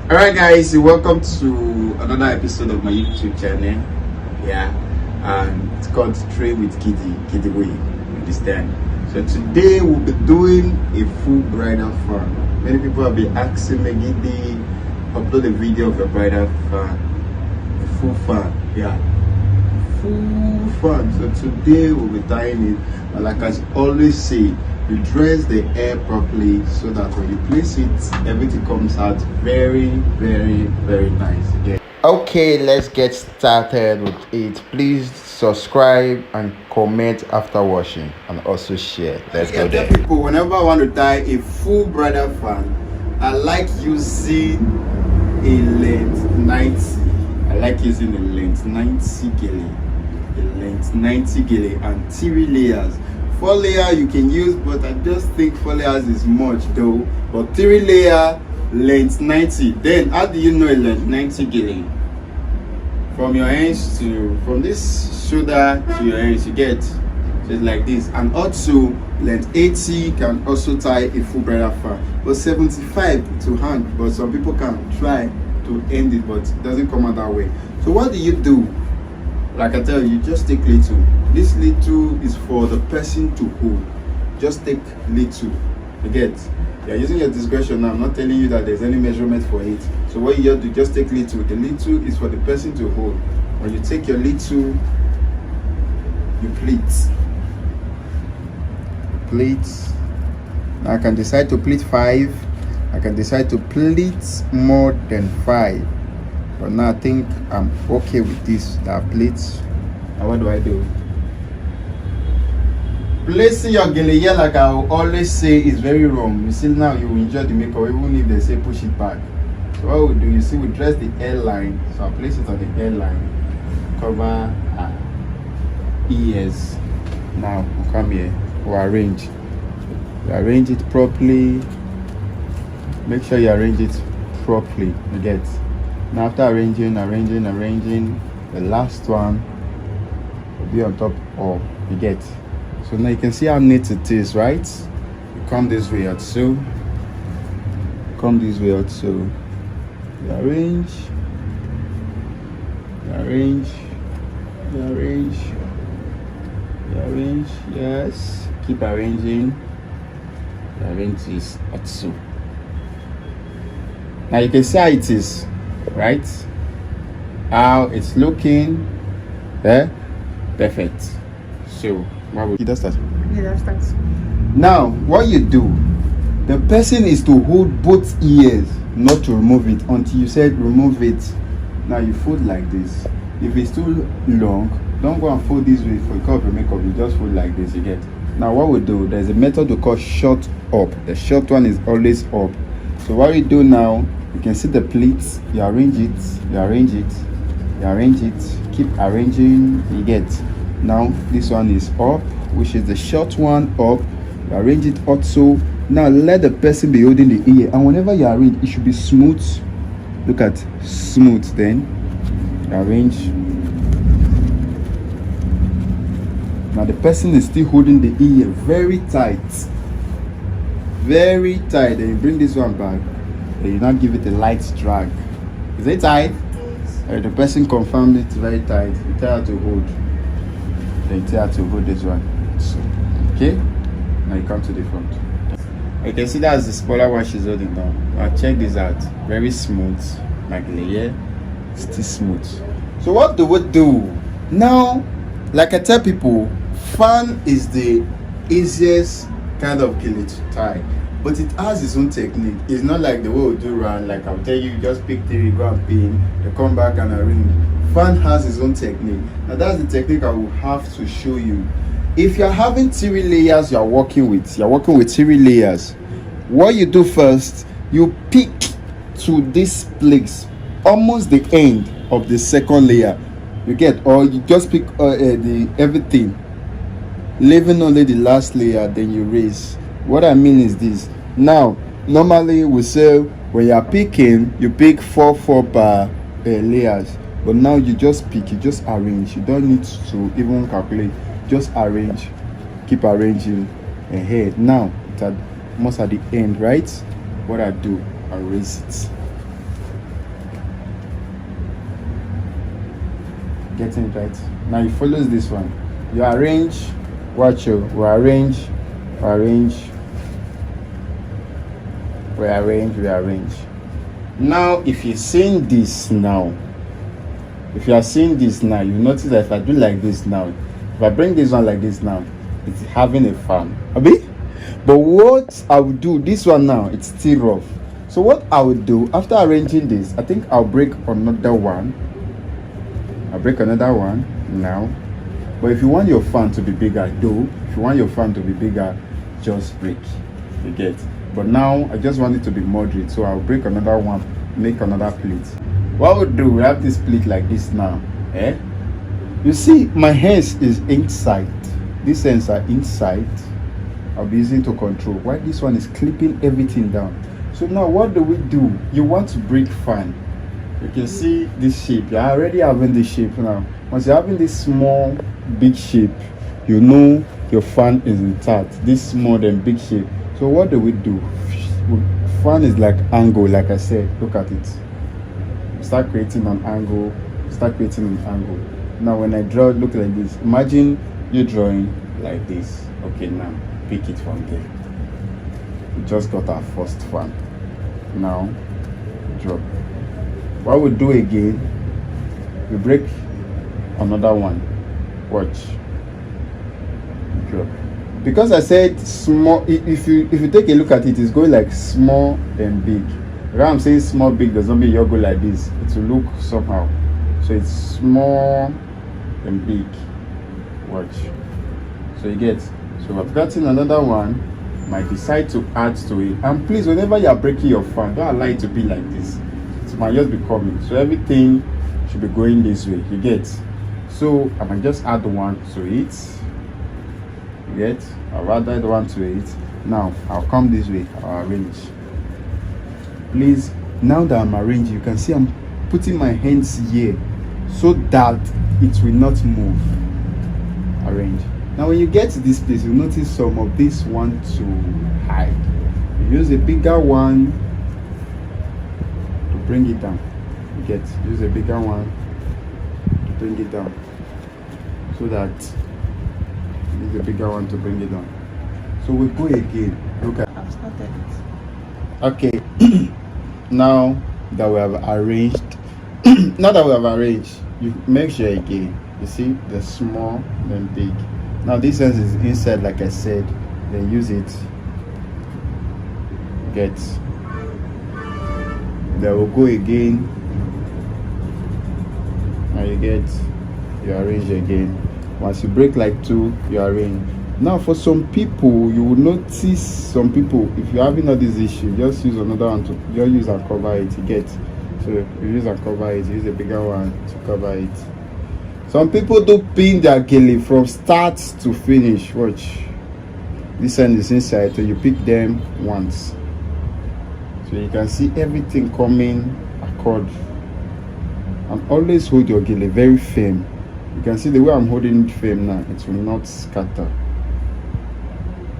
Alright guys, welcome to another episode of my YouTube channel. Yeah, and it's called Tray with Gede Way. Understand? So today we'll be doing a full bridal fan. Many people have been asking me, Gede, upload a video of a bridal fan. A full fan, yeah. Full fan. So today we'll be tying it. And like I always say, you dress the hair properly so that when you place it, everything comes out very nice. Yeah. Okay, let's get started with it. Please subscribe and comment after watching, and also share. Let's go there. People, whenever I want to tie a full bridal fan, I like using a length 90. I like using a length 90 gele, a length 90 gele, and 3 layers. 4 layer you can use, but I just think 4 layers is much though. But 3 layer, length 90. Then how do you know a length 90 gele? From your hands to, from this shoulder to your hands, you get just like this. And also length 80 can also tie a full bridal fan, but 75 to hand. But some people can try to end it, but it doesn't come out that way. So what do you do? Like I tell you, just take little. This little is for the person to hold. Just take little. You get? You're using your discretion now. I'm not telling you that there's any measurement for it. So what you have to do, just take little. The little is for the person to hold. When you take your little, you pleat. Now I can decide to pleat 5. I can decide to pleat more than 5. But now I think I'm okay with this. That pleats. Now what do I do? Placing your gele here, like I will always say, is very wrong. You see, now you will enjoy the makeup even if they say push it back. So what we do, you see, we dress the hairline. So I place it on the hairline, cover ears. Now we come here, we arrange. You arrange it properly. Make sure you arrange it properly. You get? Now after arranging, the last one will be on top of, you get? So now you can see how neat it is, right? You come this way out, so you arrange, yes, keep arranging, you arrange this also. Now you can see how it is, right? How it's looking. Perfect. So you just start. Yeah, that's. Now what you do, the person is to hold both ears, not to remove it until you said remove it. Now you fold like this. If it's too long, don't go and fold this way for cover makeup. You just fold like this. You get? Now what we do, there's a method we call short up. The short one is always up. So what we do now, you can see the pleats. You arrange it, keep arranging. You get? Now this one is up, which is the short one up. You arrange it also. Now let the person be holding the ear, and whenever you arrange, it should be smooth. Look at smooth. Then you arrange. Now the person is still holding the ear very tight. Then you bring this one back. Then you now give it a light drag. Is it tight? The person confirmed it very tight. You tell her to hold. Then you tell her to hold this one. So, okay? Now you come to the front. You can see that's the smaller one she's holding now. Now check this out. Very smooth. Like layer. Still smooth. So what do we do? Now, like I tell people, fan is the easiest kind of gele to tie. But it has its own technique. It's not like the way we do round. Like I'll tell you, just pick 3, go and pin, you come back and arrange. Fan has its own technique. Now that's the technique I will have to show you. If you're having 3 layers you're working with 3 layers. What you do first, you pick to this place, almost the end of the second layer. You get? Or you just pick the everything, leaving only the last layer, then you raise. What I mean is this. Now normally we say when you are picking, you pick 4 per layers, but now you just pick, you just arrange. You don't need to even calculate, just arrange, keep arranging ahead. Now it's almost at the end, right? What I do, I raise it. Getting it right. Now it follows this one. You arrange, watch you, we arrange, we arrange. Now if you're seeing this now, you notice that if I do like this now, if I bring this one like this now, it's having a fan. Abi? But what I will do, this one now, it's still rough. So what I will do after arranging this, I think I'll break another one. Now. But if you want your fan to be bigger, just break. You get. But now I just want it to be moderate, so I'll break another one, make another plate. What we'll do, we have this plate like this now. You see, my hands is inside. These ends are inside. I'll be using to control. While this one is clipping everything down. So now what do? You want to break fan. You can see this shape. You're already having this shape now. Once you're having this small, big shape, you know your fan is intact. This small and big shape. So what do? Fan is like angle, like I said. Look at it. Start creating an angle. Now when I draw, look like this. Imagine you're drawing like this. Okay, now pick it from there. We just got our first fan. Now drop. What we do again, we break another one. Watch. Drop. Because I said small, if you take a look at it, it's going like small and big. When I'm saying small, big, doesn't mean you go like this. It will look somehow. So it's small and big. Watch. So you get. So I've gotten another one. Might decide to add to it. And please, whenever you are breaking your fan, don't allow it to be like this. It might just be coming. So everything should be going this way. You get. So I might just add one to it. You get. I'll add that one to it. Now I'll come this way. I'll arrange. Please, now that I'm arranging, you can see I'm putting my hands here so that it will not move. Arrange. Now when you get to this place, you notice some of this want to hide. You use a bigger one to bring it down. You get. Use a bigger one to bring it down. So that use a bigger one to bring it down. So we go again. Look at. I've started it. Okay. Now that we have arranged, you make sure again. You see the small then big. Now this sense is inside, like I said. Then use it. Get. Then we'll go again. Now you get. You arrange again. Once you break like two, you arrange. Now for some people, you will notice some people, if you're having all these issues, just use another one to just use and cover it. You get. So you use and cover it. Use a bigger one to cover it. Some people do pin their gele from start to finish. Watch. This end is inside, so you pick them once. So you can see everything coming accord. And always hold your gele very firm. You can see the way I'm holding it firm now, it will not scatter.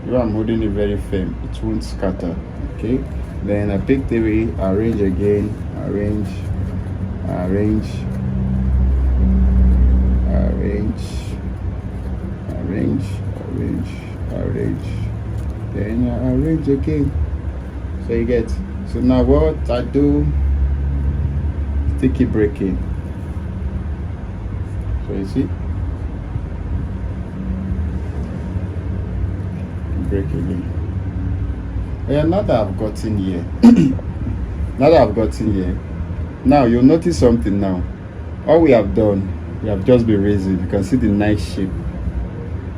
The way I'm holding it very firm, it won't scatter. Okay. Then I pick the way, arrange again, arrange. Then I arrange again. So you get. So now what I do, still keep breaking. So you see, break again. Yeah, now that I've gotten here, now you'll notice something now. All we have done, we have just been raising. You can see the nice shape.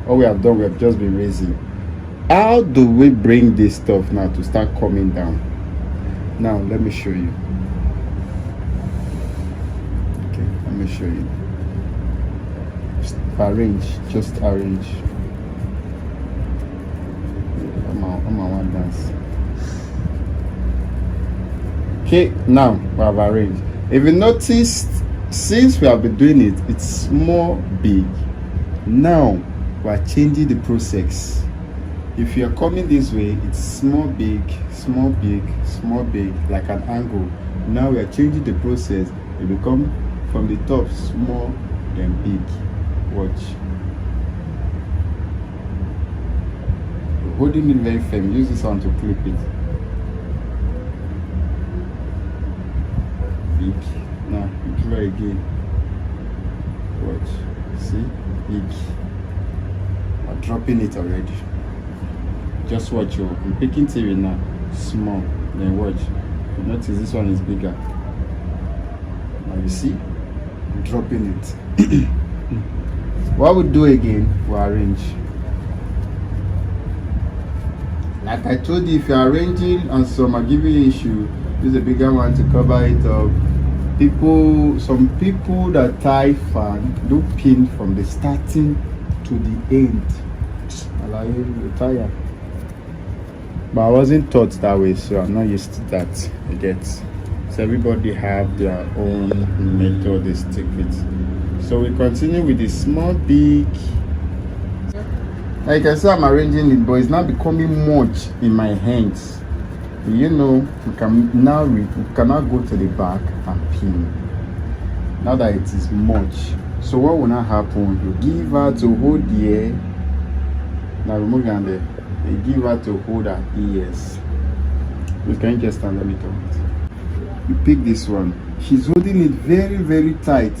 All we have done, we have just been raising. How do we bring this stuff now to start coming down? Now let me show you. Okay, let me show you. Just arrange. I'm on one dance. Okay, now we have arranged. If you noticed, since we have been doing it, it's more big. Now we are changing the process. If you are coming this way, it's small, big, like an angle. Now we are changing the process. It become from the top small then big. Watch. You're holding it very firm. Use this one to clip it. Big. Now draw again. Watch. See? Big. I'm dropping it already. Just watch. I'm picking TV now. Small. Then watch. You notice this one is bigger. Now you see? I'm dropping it. What we do again? We arrange. Like I told you, if you're arranging on some, I'll give you an issue. Use a bigger one to cover it up. Some people that tie fan do pin from the starting to the end. Allow you to tire. But I wasn't taught that way, so I'm not used to that. You get. So everybody have their own method they stick with. So we continue with the small, big. Like I said, I'm arranging it, but it's not becoming much in my hands. You know, we can now we cannot go to the back and pin. Now that it is much. So what will not happen? You give her to hold the air. Now remove your hand there. You give her to hold her ears. You can just stand a little bit. You pick this one. She's holding it very, very tight.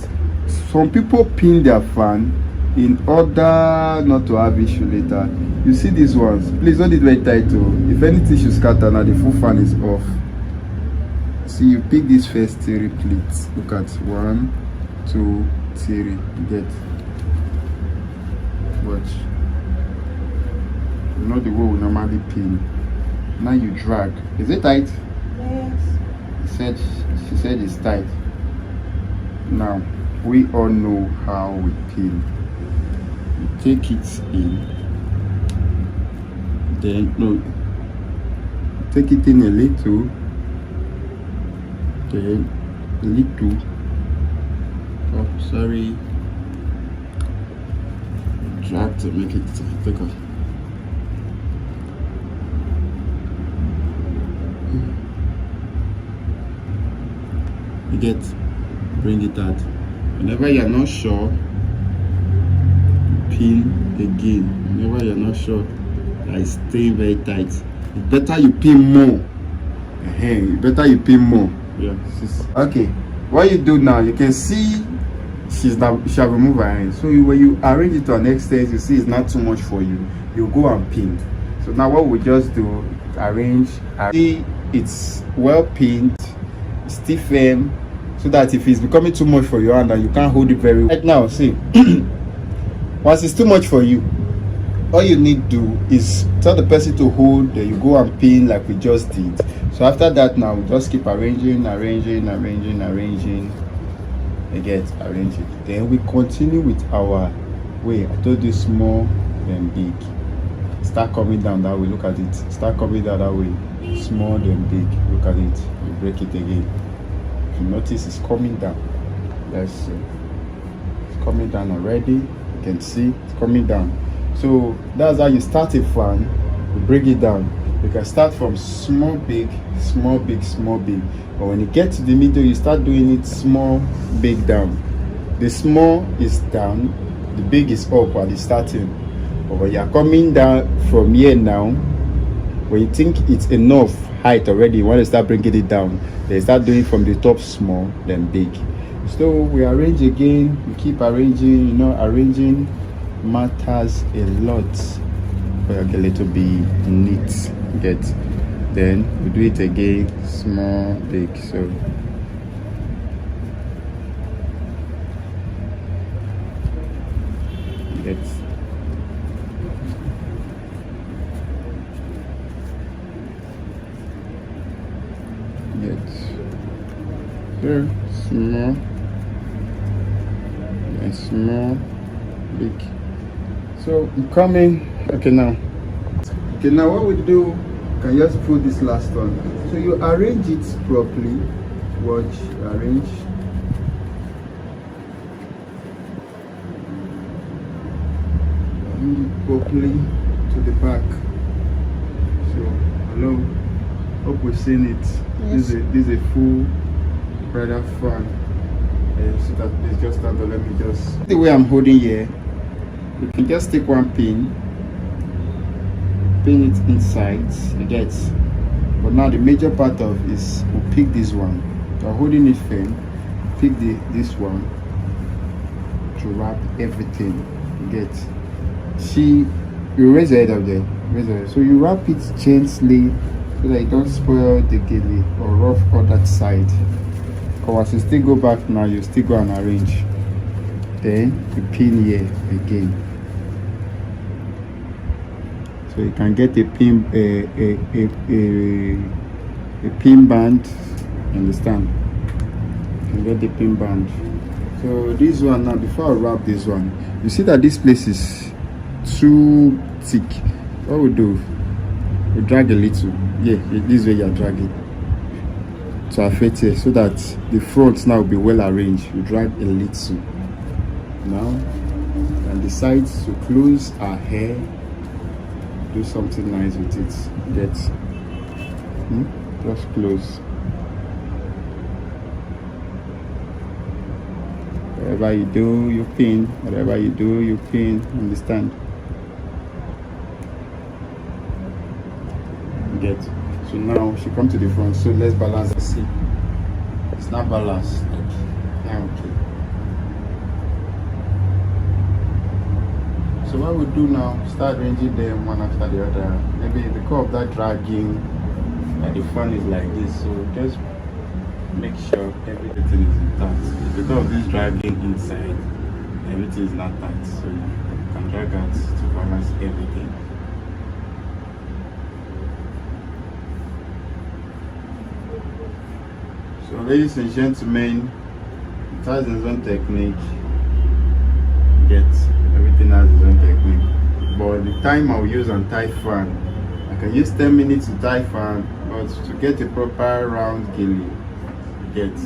Some people pin their fan in order not to have issue later. You see these ones, please hold it very tight too. If anything should scatter now, the full fan is off. See, you pick this first 3 pleats. Look at 1, 2, 3. You get. Watch. You know the way we normally pin. Now you drag. Is it tight? Yes. She said it's tight. Now we all know how we pin. You take it in, then take it in a little, then a little. Oh, sorry. Drag to make it take off. You get, bring it out. Whenever you're not sure, pin again. Whenever you're not sure, I stay very tight. It's better you pin more. Better you pin more. Yeah. Okay. What you do now, you can see she have removed her hand. So when you arrange it to an extent, you see it's not too much for you. You go and pin. So now what we just do, arrange. See it's well pinned, still firm, so that if it's becoming too much for your hand and you can't hold it very well. Right now, see, once it's too much for you, all you need to do is tell the person to hold, then you go and pin like we just did. So after that, now we just keep arranging. Again, arrange it. Then we continue with our way. I told you small, then big. Start coming down that way. Look at it. Start coming down that way. Small, then big. Look at it. You break it again. You notice it's coming down. Let's see. It's coming down already. You can see it's coming down. So that's how you start a fan. You bring it down. You can start from small, big, small, big, small, big. But when you get to the middle, you start doing it small, big, down. The small is down, the big is up at the starting. But when you're coming down from here now, when you think it's enough height already, you want to start bringing it down. They start doing from the top small, then big. So we arrange again, we keep arranging. You know, arranging matters a lot for your gele to be neat. Get. Then we do it again, small, big. So get. Here, small and small, big. So I'm coming. Okay, now what we do, can just put this last one. So you arrange it properly. Watch, arrange. Arrange it properly to the back. So hello, hope we've seen it. Yes. This is a full brother fan. So that please just stand on. Let me just. The way I'm holding here, you can just take one pin it inside. You get. But now the major part of is we'll pick this one. You're holding it firm. Pick this one to wrap everything. You get. See, you raise your head up there. Raise your head. So you wrap it gently so that you don't spoil the gele or rough on that side. Because you still go back now, you still go and arrange. Then you pin here again. So you can get a pin a pin band. Understand? You can get the pin band. So this one now, before I wrap this one, you see that this place is too thick. What we do? We drag a little. Yeah, this way you're dragging. To affect it so that the front now will be well arranged. We drag a little. Now, and decide to close our hair. Do something nice with it. Get. Just close. Whatever you do, you pin. Whatever you do, you pin. Understand? Get. So now she come to the front. So let's balance the seat. It's not balanced. Yeah, okay. So what we do now? Start arranging them one after the other. Maybe because of that dragging, and the front is like this. So just make sure everything is intact. Because of this dragging inside, everything is not tight. So you can drag out to balance everything. So ladies and gentlemen, it has its own technique. Get everything has its own technique. But the time I'll use on tie fan, I can use 10 minutes to tie fan, but to get a proper round gele, it's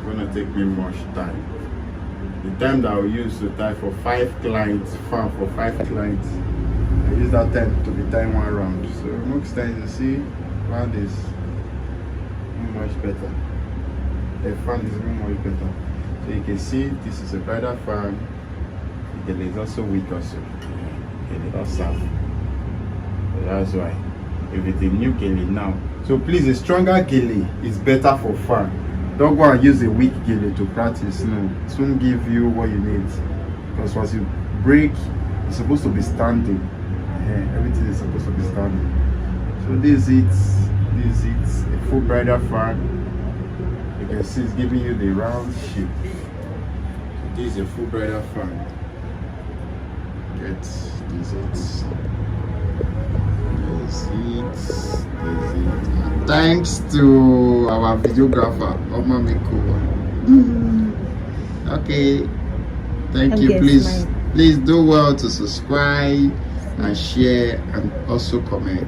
gonna take me much time. The time that I'll use to tie for 5 clients, fan for 5 clients, I use that time to be tying one round. So most times you see round is much better. The fan is much better. So you can see this is a brighter fan. The gele is also weak also. It does serve. So that's why. If it's a new gele now. So please, a stronger gele is better for fan. Don't go and use a weak gele to practice. No, it won't give you what you need. Because once you break, it's supposed to be standing. Everything is supposed to be standing. So this is it. A full brighter fan. You can see it's giving you the round shape. So this is a full brighter fan. This is it. Thanks to our videographer, Oma Miko. Okay. Thank you. Please do well to subscribe and share and also comment.